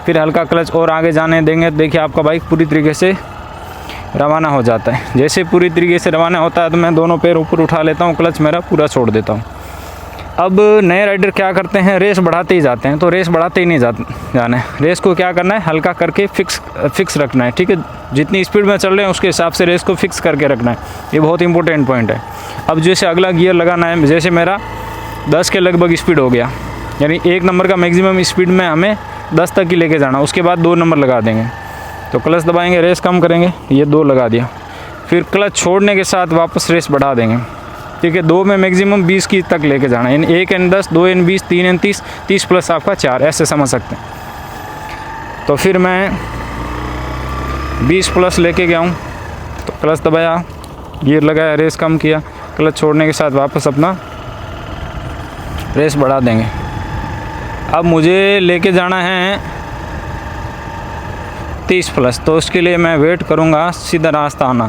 फिर हल्का क्लच और आगे जाने देंगे तो देखिए आपका बाइक पूरी तरीके से रवाना हो जाता है। जैसे पूरी तरीके से रवाना होता है तो मैं दोनों पैर ऊपर उठा लेता हूँ, क्लच मेरा पूरा छोड़ देता हूँ। अब नए राइडर क्या करते हैं, रेस बढ़ाते ही जाते हैं, तो रेस बढ़ाते ही नहीं जाना है। रेस को क्या करना है, हल्का करके फिक्स रखना है, ठीक है। जितनी स्पीड में चल रहे हैं उसके हिसाब से रेस को फिक्स करके रखना है, ये बहुत इंपॉर्टेंट पॉइंट है। अब जैसे अगला गियर लगाना है, जैसे मेरा 10 के लगभग स्पीड हो गया, यानी 1 नंबर का मैक्सिमम स्पीड में हमें 10 तक ही लेके जाना, उसके बाद 2 नंबर लगा देंगे। तो क्लच दबाएंगे, रेस कम करेंगे, ये 2 लगा दिया, फिर क्लच छोड़ने के साथ वापस रेस बढ़ा देंगे, ठीक है। 2 में मैक्सिमम 20 की तक लेके जाना है, यानी 1 N 10, 2 N 20, 3 N 30, 30 प्लस आपका 4, ऐसे समझ सकते हैं। तो फिर मैं 20 प्लस लेके गया हूँ, तो क्लच दबाया, गियर लगाया, रेस कम किया, क्लच छोड़ने के साथ वापस अपना रेस बढ़ा देंगे। अब मुझे लेके जाना है 30 प्लस, तो उसके लिए मैं वेट करूँगा, सीधा रास्ता आना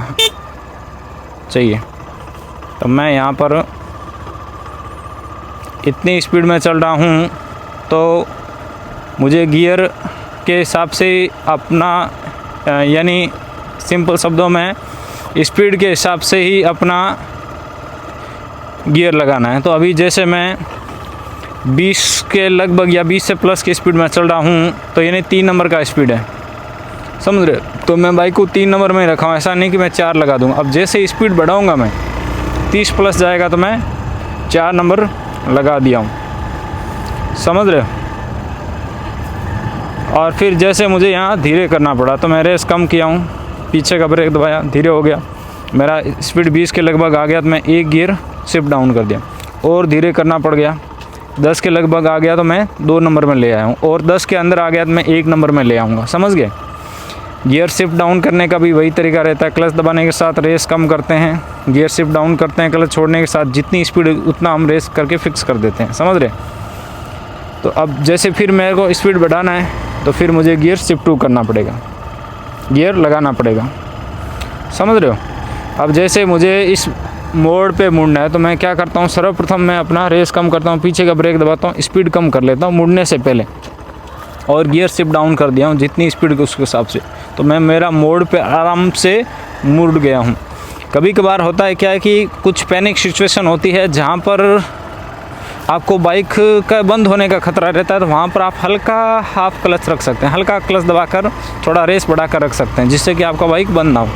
चाहिए। तो मैं यहाँ पर इतनी स्पीड में चल रहा हूँ, तो मुझे गियर के हिसाब से अपना, यानी सिंपल शब्दों में स्पीड के हिसाब से ही अपना गियर लगाना है। तो अभी जैसे मैं 20 के लगभग या 20 से प्लस की स्पीड में चल रहा हूँ, तो यानी 3 नंबर का स्पीड है, समझ रहे। तो मैं बाइक को 3 नंबर में ही रखा हूँ, ऐसा नहीं कि मैं 4 लगा दूँगा। अब जैसे स्पीड बढ़ाऊँगा मैं, 30 प्लस जाएगा तो मैं 4 नंबर लगा दिया हूँ, समझ रहे हो। और फिर जैसे मुझे यहाँ धीरे करना पड़ा, तो मैं रेस कम किया हूँ, पीछे का ब्रेक दबाया, धीरे हो गया, मेरा स्पीड 20 के लगभग आ गया, तो मैं 1 गियर शिफ्ट डाउन कर दिया, और धीरे करना पड़ गया। 10 के लगभग आ गया तो मैं 2 नंबर में ले आया हूँ, और 10 के अंदर आ गया तो मैं 1 नंबर में ले आऊँगा, समझ गए। गियर शिफ्ट डाउन करने का भी वही तरीका रहता है, क्लच दबाने के साथ रेस कम करते हैं, गियर शिफ्ट डाउन करते हैं, क्लच छोड़ने के साथ जितनी स्पीड उतना हम रेस करके फिक्स कर देते हैं, समझ रहे। तो अब जैसे फिर मेरे को स्पीड बढ़ाना है, तो फिर मुझे गियर शिफ्ट टू करना पड़ेगा, गियर लगाना पड़ेगा, समझ रहे हो। अब जैसे मुझे इस मोड़ पे मुड़ना है, तो मैं क्या करता हूँ, सर्वप्रथम मैं अपना रेस कम करता हूँ, पीछे का ब्रेक दबाता हूँ, स्पीड कम कर लेता हूँ मुड़ने से पहले, और गियर शिफ्ट डाउन कर दिया हूँ जितनी स्पीड उसके हिसाब से। तो मैं मेरा मोड़ पे आराम से मुड़ गया हूँ। कभी कभार होता है क्या है कि कुछ पैनिक सिचुएशन होती है जहाँ पर आपको बाइक का बंद होने का खतरा रहता है, तो वहाँ पर आप हल्का हाफ क्लच रख सकते हैं, हल्का क्लच दबाकर थोड़ा रेस बढ़ाकर रख सकते हैं, जिससे कि आपका बाइक बंद ना हो।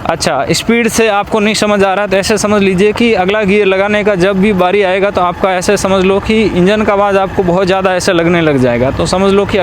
अच्छा, स्पीड से आपको नहीं समझ आ रहा तो ऐसे समझ लीजिए कि अगला गियर लगाने का जब भी बारी आएगा, तो आपका ऐसे समझ लो कि इंजन का आवाज़ आपको बहुत ज़्यादा ऐसे लगने लग जाएगा, तो समझ लो कि